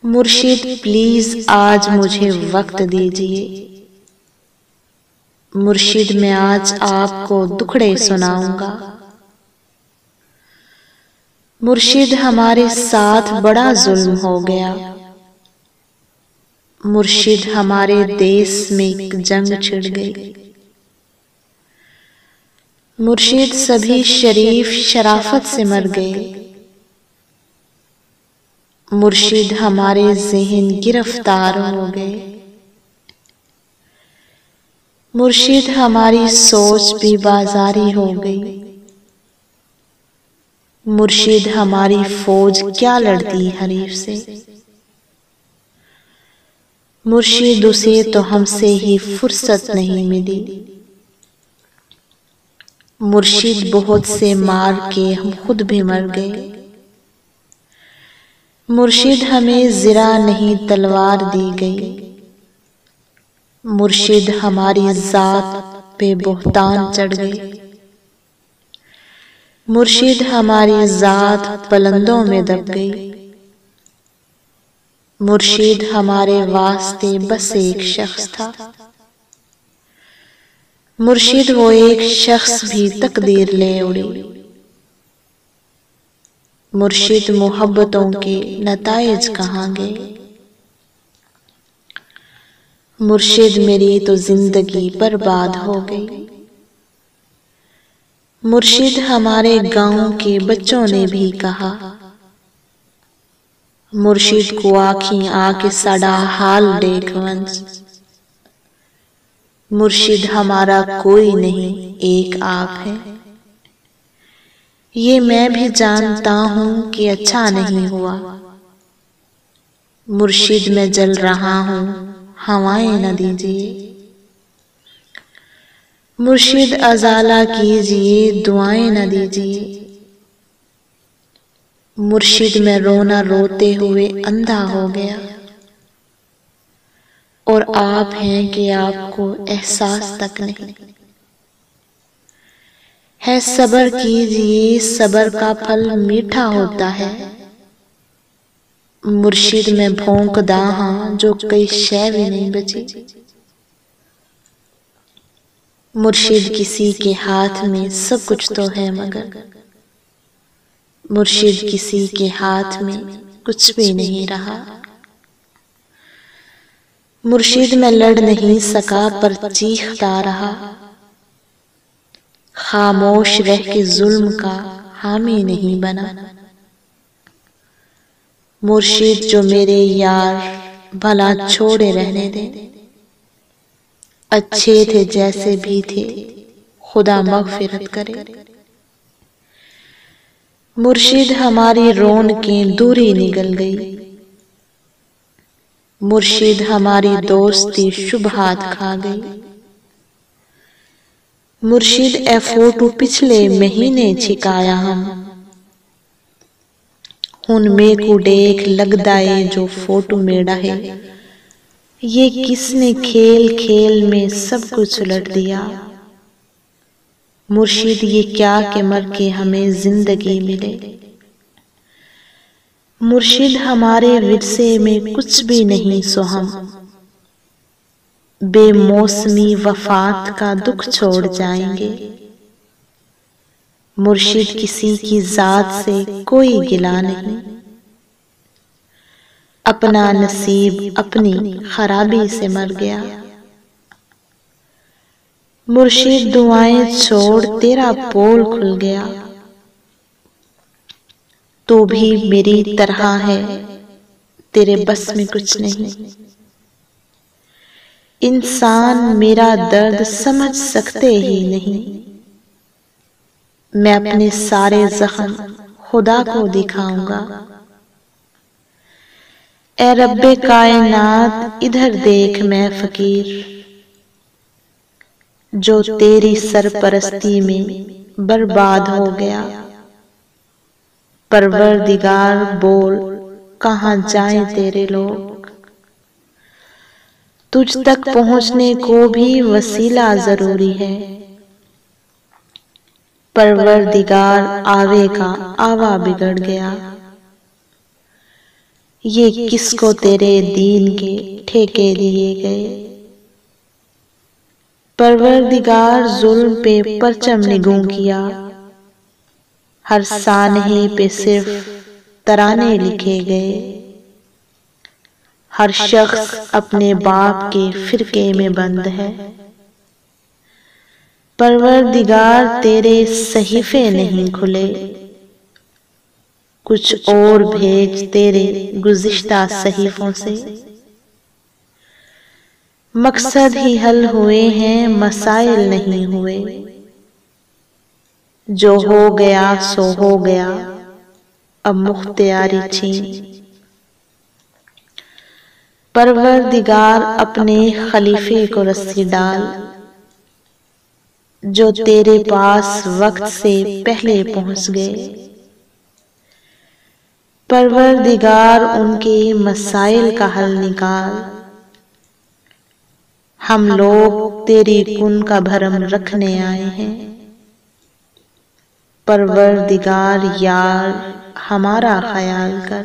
مرشد پلیز آج مجھے وقت دیجیے۔ مرشد میں آج آپ کو دکھڑے سناؤں گا۔ مرشد ہمارے ساتھ بڑا ظلم ہو گیا۔ مرشد ہمارے دیس میں ایک جنگ چھڑ گئی۔ مرشد سبھی شریف شرافت سے مر گئے۔ مرشد ہمارے ذہن گرفتار ہو گئے۔ مرشد ہماری سوچ بھی بازاری ہو گئی۔ مرشد ہماری فوج کیا لڑتی حریف سے۔ مرشد اسے تو ہم سے ہی فرصت نہیں ملی۔ مرشد بہت سے مار کے ہم خود بھی مر گئے۔ مرشد ہمیں زرہ نہیں تلوار دی گئی۔ مرشد ہماری ذات پہ بہتان چڑھ گئی۔ مرشد ہماری ذات پلندوں میں دب گئی۔ مرشد ہمارے واسطے بس ایک شخص تھا۔ مرشد وہ ایک شخص بھی تقدیر لے اڑی۔ مرشد محبتوں کے نتائج کہاں گئے۔ مرشد میری تو زندگی برباد ہو گئی۔ مرشد ہمارے گاؤں کے بچوں نے بھی کہا۔ مرشد کو آنکھیں آ کے سڑا حال دیکھ ونج۔ مرشد ہمارا کوئی نہیں ایک آپ ہے۔ یہ میں بھی جانتا ہوں کہ اچھا نہیں ہوا۔ مرشد میں جل رہا ہوں ہوائیں نہ دیجیے۔ مرشد ازالہ کیجیے دعائیں نہ دیجیے۔ مرشد میں رونا روتے ہوئے اندھا ہو گیا۔ اور آپ ہیں کہ آپ کو احساس تک نہیں ہے۔ صبر کیجیے صبر کا پھل میٹھا ہوتا ہے۔ مرشد میں بھونکدا ہاں جو کئی شے بھی نہیں بچی۔ مرشد کسی کے ہاتھ میں سب کچھ تو ہے مگر مرشد کسی کے ہاتھ میں کچھ بھی نہیں رہا۔ مرشد میں لڑ نہیں سکا پر چیختا رہا۔ خاموش رہ کے ظلم کا حامی نہیں بنا۔ مرشد جو میرے یار بھلا چھوڑے رہنے دے۔ اچھے تھے جیسے بھی تھے خدا مغفرت کرے۔ مرشد ہماری رونقیں دوری نگل گئی۔ مرشد ہماری دوستی شبہات کھا گئی۔ مرشد اے فوٹو پچھلے مہینے چھکایا ہم۔ ہن میں کو دیکھ لگدائے جو فوٹو میڑا ہے۔ یہ کس نے کھیل کھیل میں سب کچھ الٹ دیا۔ مرشد یہ کیا کہ مر کے ہمیں زندگی ملے۔ مرشد ہمارے ورثے میں کچھ بھی نہیں سو ہم بے موسمی وفات کا دکھ چھوڑ جائیں گے۔ مرشد کسی کی ذات سے کوئی گلہ نہیں۔ اپنا نصیب اپنی خرابی سے مر گیا۔ مرشد دعائیں چھوڑ تیرا پول کھل گیا۔ تو بھی میری طرح ہے تیرے بس میں کچھ نہیں۔ انسان میرا درد سمجھ سکتے ہی نہیں۔ میں اپنے سارے زخم خدا کو دکھاؤں گا۔ اے رب کائنات ادھر دیکھ میں فقیر جو تیری سرپرستی میں برباد ہو گیا۔ پروردگار بول کہاں جائیں تیرے لوگ۔ تجھ تک پہنچنے کو بھی وسیلہ ضروری ہے۔ پروردگار آوے کا آوا بگڑ گیا۔ یہ کس کو تیرے دین کے ٹھیکے دیے گئے؟ پروردگار ظلم پہ پرچم نگوں کیا، ہر سانحے پہ صرف ترانے لکھے گئے، ہر شخص اپنے باپ کے فرقے میں بند ہے۔ پروردگار تیرے صحیفے نہیں کھلے، کچھ اور بھیج تیرے گزشتہ صحیفوں سے۔ مقصد ہی حل ہوئے ہیں، مسائل نہیں ہوئے، جو ہو گیا سو ہو گیا، اب مختیاری چھین۔ پروردگار اپنے خلیفے کو رسی ڈال، جو تیرے پاس وقت سے پہلے پہنچ گئے۔ پروردگار ان کے مسائل کا حل نکال، ہم لوگ تیری کن کا بھرم رکھنے آئے ہیں۔ پروردگار یار ہمارا خیال کر۔